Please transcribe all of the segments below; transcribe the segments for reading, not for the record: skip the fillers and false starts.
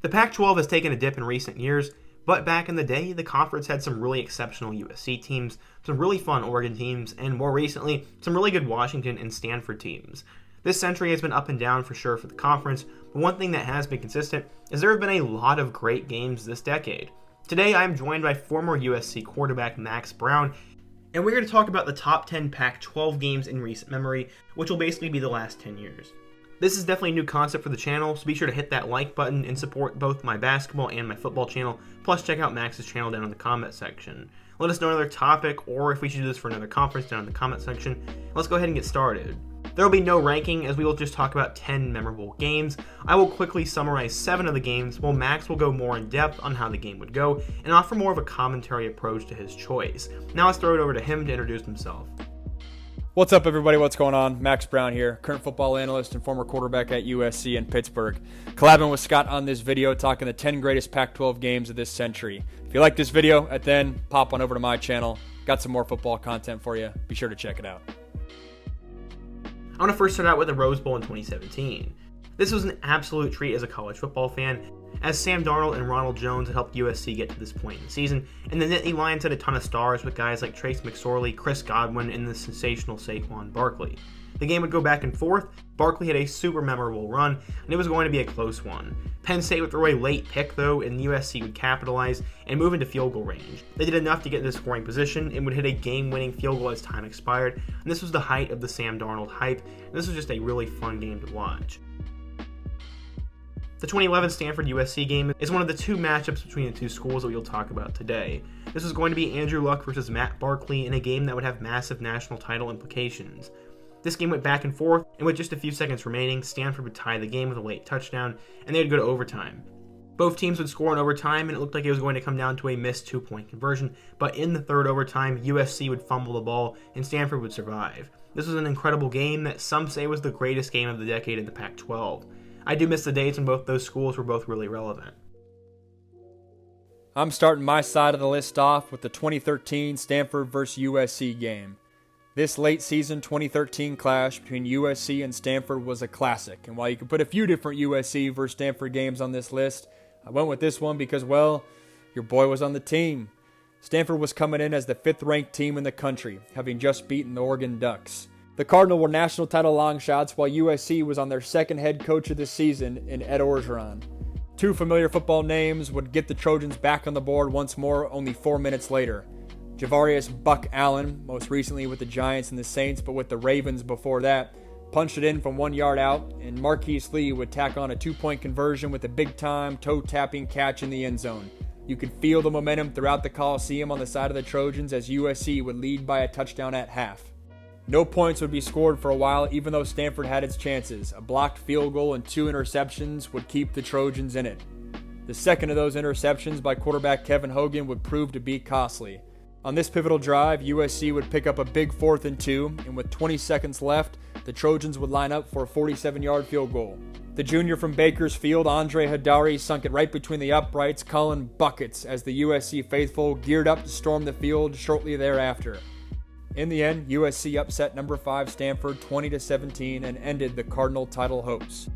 The Pac-12 has taken a dip in recent years, but back in the day, the conference had some really exceptional USC teams, some really fun Oregon teams, and more recently, some really good Washington and Stanford teams. This century has been up and down for sure for the conference, but one thing that has been consistent is there have been a lot of great games this decade. Today, I am joined by former USC quarterback Max Brown, and we're going to talk about the top 10 Pac-12 games in recent memory, which will basically be the last 10 years. This is definitely a new concept for the channel, so be sure to hit that like button and support both my basketball and my football channel, plus check out Max's channel down in the comment section. Let us know another topic, or if we should do this for another conference down in the comment section. Let's go ahead and get started. There will be no ranking, as we will just talk about 10 memorable games. I will quickly summarize 7 of the games, while Max will go more in depth on how the game would go, and offer more of a commentary approach to his choice. Now let's throw it over to him to introduce himself. What's up, everybody? What's going on? Max Brown here, current football analyst and former quarterback at USC in Pittsburgh. Collabing with Scott on this video, talking the 10 greatest Pac-12 games of this century. If you like this video, then pop on over to my channel. Got some more football content for you. Be sure to check it out. I want to first start out with the Rose Bowl in 2017. This was an absolute treat as a college football fan, as Sam Darnold and Ronald Jones had helped USC get to this point in the season, and the Nittany Lions had a ton of stars with guys like Trace McSorley, Chris Godwin, and the sensational Saquon Barkley. The game would go back and forth. Barkley had a super memorable run, and it was going to be a close one. Penn State would throw a late pick, though, and USC would capitalize and move into field goal range. They did enough to get into scoring position and would hit a game-winning field goal as time expired, and this was the height of the Sam Darnold hype, and this was just a really fun game to watch. The 2011 Stanford-USC game is one of the two matchups between the two schools that we'll talk about today. This was going to be Andrew Luck versus Matt Barkley in a game that would have massive national title implications. This game went back and forth, and with just a few seconds remaining, Stanford would tie the game with a late touchdown, and they would go to overtime. Both teams would score in overtime, and it looked like it was going to come down to a missed 2-point conversion, but in the third overtime, USC would fumble the ball, and Stanford would survive. This was an incredible game that some say was the greatest game of the decade in the Pac-12. I do miss the days when both those schools were both really relevant. I'm starting my side of the list off with the 2013 Stanford vs. USC game. This late season 2013 clash between USC and Stanford was a classic, and while you could put a few different USC vs. Stanford games on this list, I went with this one because, well, your boy was on the team. Stanford was coming in as the 5th-ranked team in the country, having just beaten the Oregon Ducks. The Cardinal were national title long shots, while USC was on their second head coach of the season in Ed Orgeron. Two familiar football names would get the Trojans back on the board once more only 4 minutes later. Javarius Buck Allen, most recently with the Giants and the Saints, but with the Ravens before that, punched it in from 1 yard out, and Marquise Lee would tack on a 2-point conversion with a big-time toe-tapping catch in the end zone. You could feel the momentum throughout the Coliseum on the side of the Trojans as USC would lead by a touchdown at half. No points would be scored for a while, even though Stanford had its chances. A blocked field goal and 2 interceptions would keep the Trojans in it. The second of those interceptions by quarterback Kevin Hogan would prove to be costly. On this pivotal drive, USC would pick up a big 4th and 2, and with 20 seconds left, the Trojans would line up for a 47-yard field goal. The junior from Bakersfield, Andre Hadari, sunk it right between the uprights, calling buckets as the USC faithful geared up to storm the field shortly thereafter. In the end, USC upset number 5 Stanford 20-17 and ended the Cardinal title hopes.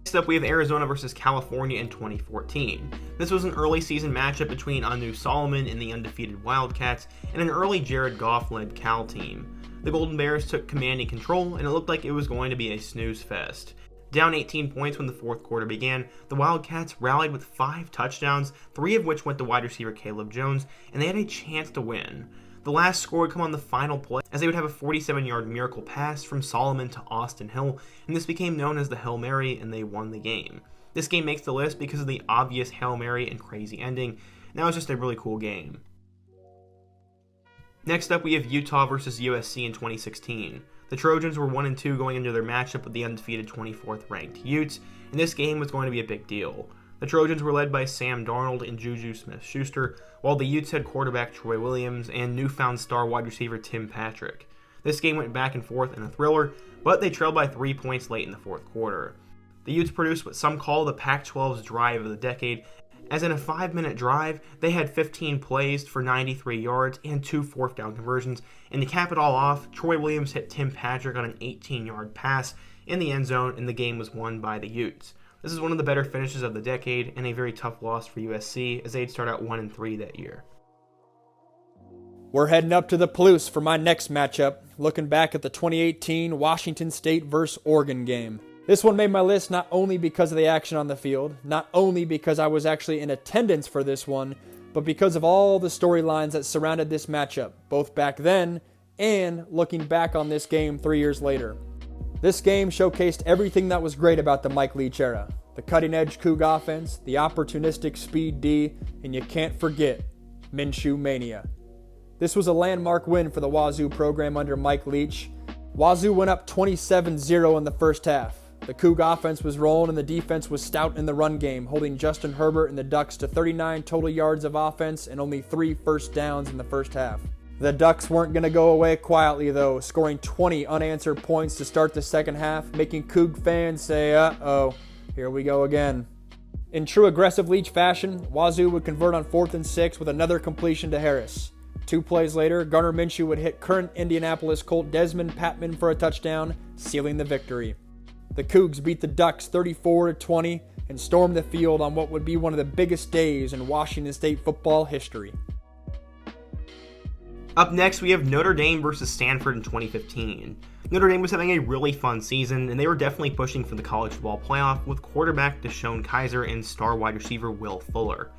Next up, we have Arizona versus California in 2014. This was an early season matchup between Anu Solomon and the undefeated Wildcats and an early Jared Goff-led Cal team. The Golden Bears took command and control, and it looked like it was going to be a snooze fest. Down 18 points when the fourth quarter began, the Wildcats rallied with 5 touchdowns, 3 of which went to wide receiver Caleb Jones, and they had a chance to win. The last score would come on the final play, as they would have a 47-yard miracle pass from Solomon to Austin Hill, and this became known as the Hail Mary, and they won the game. This game makes the list because of the obvious Hail Mary and crazy ending, and that was just a really cool game. Next up, we have Utah versus USC in 2016. The Trojans were 1-2 going into their matchup with the undefeated 24th-ranked Utes, and this game was going to be a big deal. The Trojans were led by Sam Darnold and Juju Smith-Schuster, while the Utes had quarterback Troy Williams and newfound star wide receiver Tim Patrick. This game went back and forth in a thriller, but they trailed by 3 points late in the fourth quarter. The Utes produced what some call the Pac-12's drive of the decade, as in a 5-minute drive, they had 15 plays for 93 yards and 2 fourth down conversions, and to cap it all off, Troy Williams hit Tim Patrick on an 18-yard pass in the end zone, and the game was won by the Utes. This is one of the better finishes of the decade and a very tough loss for USC as they'd start out 1-3 that year. We're heading up to the Palouse for my next matchup, looking back at the 2018 Washington State vs. Oregon game. This one made my list not only because of the action on the field, not only because I was actually in attendance for this one, but because of all the storylines that surrounded this matchup, both back then and looking back on this game 3 years later. This game showcased everything that was great about the Mike Leach era. The cutting-edge Coug offense, the opportunistic speed D, and you can't forget Minshew Mania. This was a landmark win for the Wazoo program under Mike Leach. Wazoo went up 27-0 in the first half. The Coug offense was rolling and the defense was stout in the run game, holding Justin Herbert and the Ducks to 39 total yards of offense and only 3 first downs in the first half. The Ducks weren't going to go away quietly though, scoring 20 unanswered points to start the second half, making Coug fans say, uh-oh, here we go again. In true aggressive Leach fashion, Wazoo would convert on 4th and 6 with another completion to Harris. 2 plays later, Gardner Minshew would hit current Indianapolis Colt Desmond Patman for a touchdown, sealing the victory. The Cougs beat the Ducks 34-20 and stormed the field on what would be one of the biggest days in Washington State football history. Up next, we have Notre Dame versus Stanford in 2015. Notre Dame was having a really fun season, and they were definitely pushing for the college football playoff with quarterback Deshaun Kaiser and star wide receiver Will Fuller.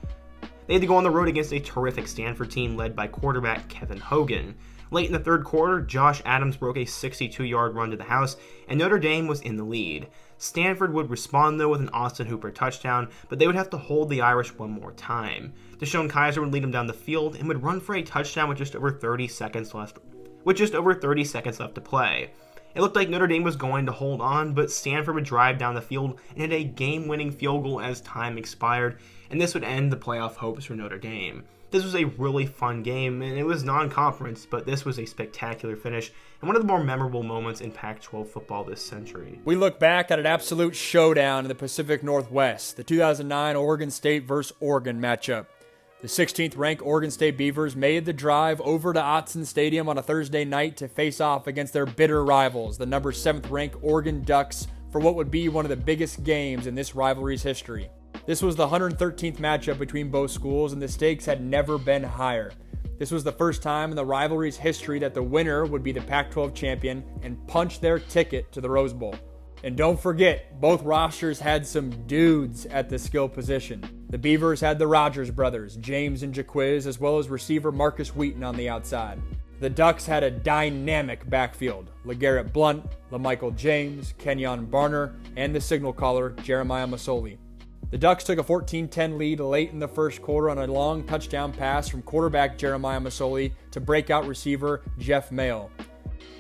They had to go on the road against a terrific Stanford team led by quarterback Kevin Hogan. Late in the third quarter, Josh Adams broke a 62-yard run to the house, and Notre Dame was in the lead. Stanford would respond though with an Austin Hooper touchdown, but they would have to hold the Irish one more time. Deshaun Kaiser would lead them down the field and would run for a touchdown with just over 30 seconds left to play. It looked like Notre Dame was going to hold on, but Stanford would drive down the field and hit a game-winning field goal as time expired, and this would end the playoff hopes for Notre Dame. This was a really fun game, and it was non-conference, but this was a spectacular finish and one of the more memorable moments in Pac-12 football this century. We look back at an absolute showdown in the Pacific Northwest, the 2009 Oregon State vs. Oregon matchup. The 16th-ranked Oregon State Beavers made the drive over to Autzen Stadium on a Thursday night to face off against their bitter rivals, the number 7th-ranked Oregon Ducks, for what would be one of the biggest games in this rivalry's history. This was the 113th matchup between both schools, and the stakes had never been higher. This was the first time in the rivalry's history that the winner would be the Pac-12 champion and punch their ticket to the Rose Bowl. And don't forget, both rosters had some dudes at the skill position. The Beavers had the Rogers brothers, James and Jaquiz, as well as receiver Marcus Wheaton on the outside. The Ducks had a dynamic backfield: LeGarrette Blount, LaMichael James, Kenyon Barner, and the signal caller, Jeremiah Masoli. The Ducks took a 14-10 lead late in the first quarter on a long touchdown pass from quarterback Jeremiah Masoli to breakout receiver Jeff Mayle.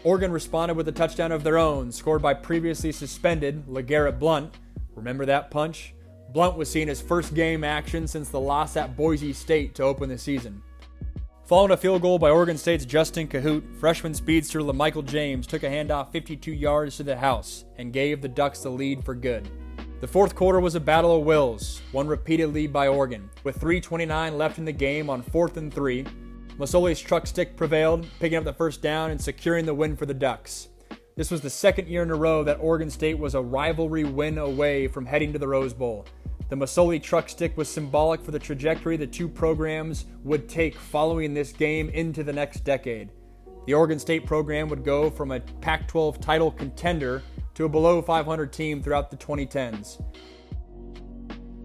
Oregon responded with a touchdown of their own, scored by previously suspended LeGarrette Blount. Remember that punch? Blount was seeing his first game action since the loss at Boise State to open the season. Following a field goal by Oregon State's Justin Cahoot, freshman speedster LaMichael James took a handoff 52 yards to the house and gave the Ducks the lead for good. The fourth quarter was a battle of wills, won repeatedly by Oregon. With 3:29 left in the game on 4th and 3, Masoli's truck stick prevailed, picking up the first down and securing the win for the Ducks. This was the second year in a row that Oregon State was a rivalry win away from heading to the Rose Bowl. The Masoli truck stick was symbolic for the trajectory the two programs would take following this game into the next decade. The Oregon State program would go from a Pac-12 title contender to a below 500 team throughout the 2010s.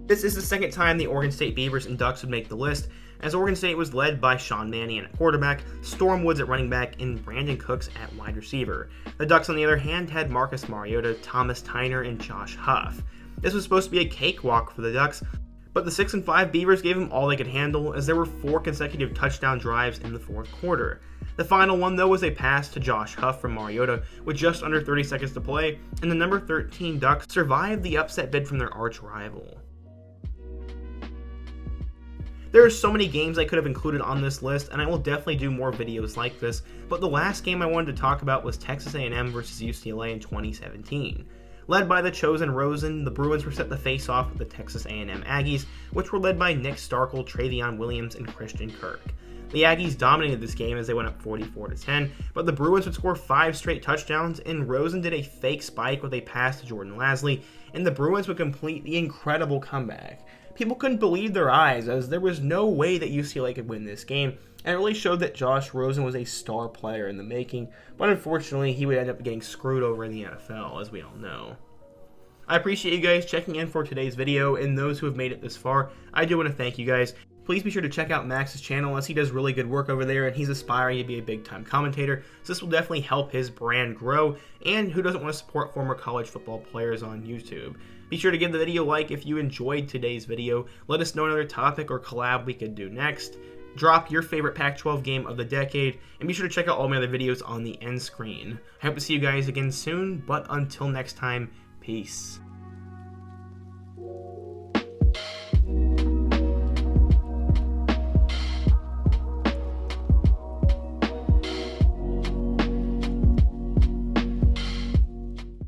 This is the second time the Oregon State Beavers and Ducks would make the list, as Oregon State was led by Sean Mannion at quarterback, Storm Woods at running back, and Brandon Cooks at wide receiver. The Ducks, on the other hand, had Marcus Mariota, Thomas Tyner, and Josh Huff. This was supposed to be a cakewalk for the Ducks, but the 6-5 Beavers gave them all they could handle, as there were 4 consecutive touchdown drives in the fourth quarter. The final one, though, was a pass to Josh Huff from Mariota with just under 30 seconds to play, and the number 13 Ducks survived the upset bid from their arch rival. There are so many games I could have included on this list, and I will definitely do more videos like this, but the last game I wanted to talk about was Texas A&M versus UCLA in 2017. Led by the Chosen Rosen, the Bruins were set to face off with the Texas A&M Aggies, which were led by Nick Starkel, Travion Williams, and Christian Kirk. The Aggies dominated this game as they went up 44-10, but the Bruins would score 5 straight touchdowns, and Rosen did a fake spike with a pass to Jordan Lasley, and the Bruins would complete the incredible comeback. People couldn't believe their eyes, as there was no way that UCLA could win this game, and it really showed that Josh Rosen was a star player in the making, but unfortunately he would end up getting screwed over in the NFL, as we all know. I appreciate you guys checking in for today's video, and those who have made it this far, I do want to thank you guys. Please be sure to check out Max's channel, as he does really good work over there, and he's aspiring to be a big-time commentator, so this will definitely help his brand grow, and who doesn't want to support former college football players on YouTube? Be sure to give the video a like if you enjoyed today's video. Let us know another topic or collab we could do next. Drop your favorite Pac-12 game of the decade, and be sure to check out all my other videos on the end screen. I hope to see you guys again soon, but until next time, peace.